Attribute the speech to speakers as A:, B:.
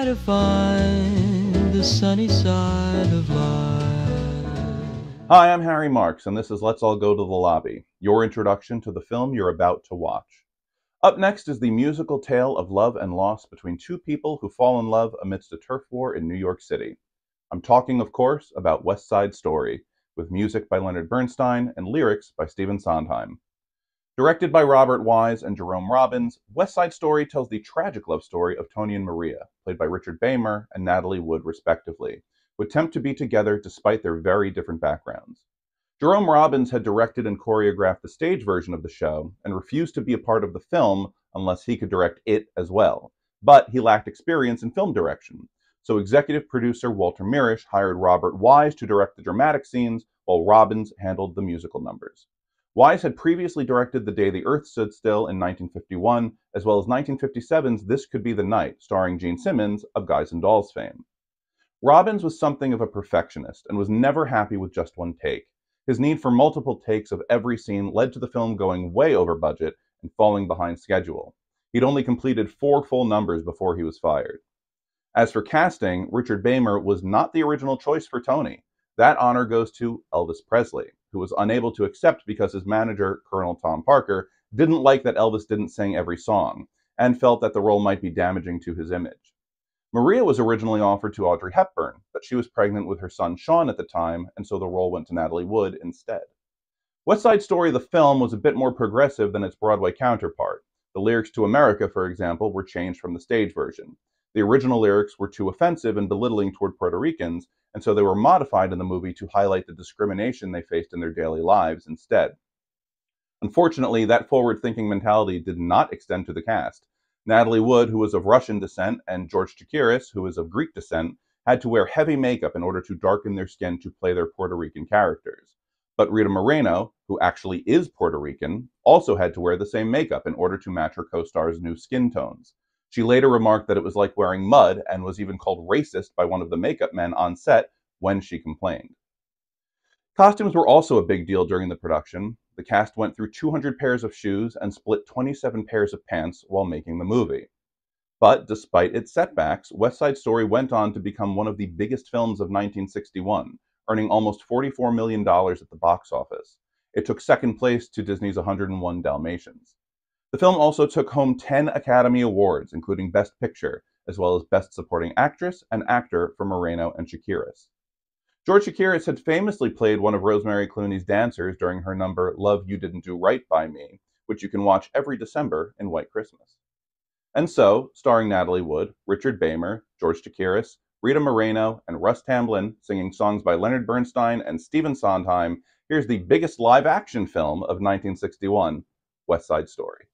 A: try to find the sunny side of life.
B: Hi, I'm Harry Marks, and this is Let's All Go to the Lobby, your introduction to the film you're about to watch. Up next is the musical tale of love and loss between two people who fall in love amidst a turf war in New York City. I'm talking, of course, about West Side Story, with music by Leonard Bernstein and lyrics by Stephen Sondheim. Directed by Robert Wise and Jerome Robbins, West Side Story tells the tragic love story of Tony and Maria, played by Richard Beymer and Natalie Wood respectively, who attempt to be together despite their very different backgrounds. Jerome Robbins had directed and choreographed the stage version of the show and refused to be a part of the film unless he could direct it as well, but he lacked experience in film direction. So executive producer Walter Mirisch hired Robert Wise to direct the dramatic scenes while Robbins handled the musical numbers. Wise had previously directed The Day the Earth Stood Still in 1951, as well as 1957's This Could Be the Night, starring Gene Simmons of Guys and Dolls fame. Robbins was something of a perfectionist and was never happy with just one take. His need for multiple takes of every scene led to the film going way over budget and falling behind schedule. He'd only completed 4 full numbers before he was fired. As for casting, Richard Beymer was not the original choice for Tony. That honor goes to Elvis Presley, who was unable to accept because his manager, Colonel Tom Parker, didn't like that Elvis didn't sing every song, and felt that the role might be damaging to his image. Maria was originally offered to Audrey Hepburn, but she was pregnant with her son Sean at the time, and so the role went to Natalie Wood instead. West Side Story, the film, was a bit more progressive than its Broadway counterpart. The lyrics to America, for example, were changed from the stage version. The original lyrics were too offensive and belittling toward Puerto Ricans, and so they were modified in the movie to highlight the discrimination they faced in their daily lives instead. Unfortunately, that forward-thinking mentality did not extend to the cast. Natalie Wood, who was of Russian descent, and George Chakiris, who was of Greek descent, had to wear heavy makeup in order to darken their skin to play their Puerto Rican characters. But Rita Moreno, who actually is Puerto Rican, also had to wear the same makeup in order to match her co-stars' new skin tones. She later remarked that it was like wearing mud and was even called racist by one of the makeup men on set when she complained. Costumes were also a big deal during the production. The cast went through 200 pairs of shoes and split 27 pairs of pants while making the movie. But despite its setbacks, West Side Story went on to become one of the biggest films of 1961, earning almost $44 million at the box office. It took second place to Disney's 101 Dalmatians. The film also took home 10 Academy Awards, including Best Picture, as well as Best Supporting Actress and Actor for Moreno and Chakiris. George Chakiris had famously played one of Rosemary Clooney's dancers during her number Love You Didn't Do Right by Me, which you can watch every December in White Christmas. And so, starring Natalie Wood, Richard Beymer, George Chakiris, Rita Moreno, and Russ Tamblyn singing songs by Leonard Bernstein and Stephen Sondheim, here's the biggest live-action film of 1961, West Side Story.